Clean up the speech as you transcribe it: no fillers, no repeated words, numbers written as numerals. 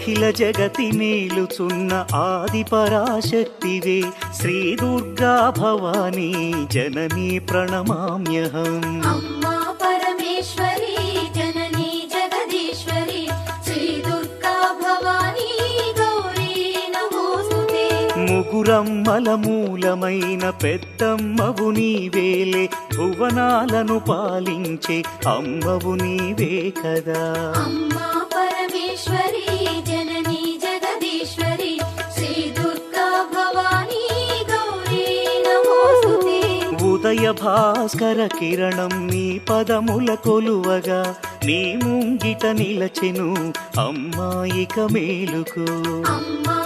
అఖిల జగతి మేలుచున్న ఆది పరాశక్తివే శ్రీ దుర్గా భవానీ జననీ ప్రణమామ్యహం. అమ్మా పరమేశ్వరి జననీ జగదీశ్వరి శ్రీ దుర్గా భవానీ గౌరీ నమోస్తుతే. ముగురమ్మల మూలమైన పెద్దమ్మవు నీవేలే, భువనాలను పాలించే అమ్మవు నీవే కదా. అమ్మా పరమేశ్వరి జననీ జగదీశ్వరి శ్రీ దుర్గా భవానీ గౌరీ నమోస్తుతే. ఉదయ భాస్కర కిరణం నీ పదముల కొలువగా, నీ ముంగిట నిలచెను అమ్మాయిక మేలుకు. అమ్మా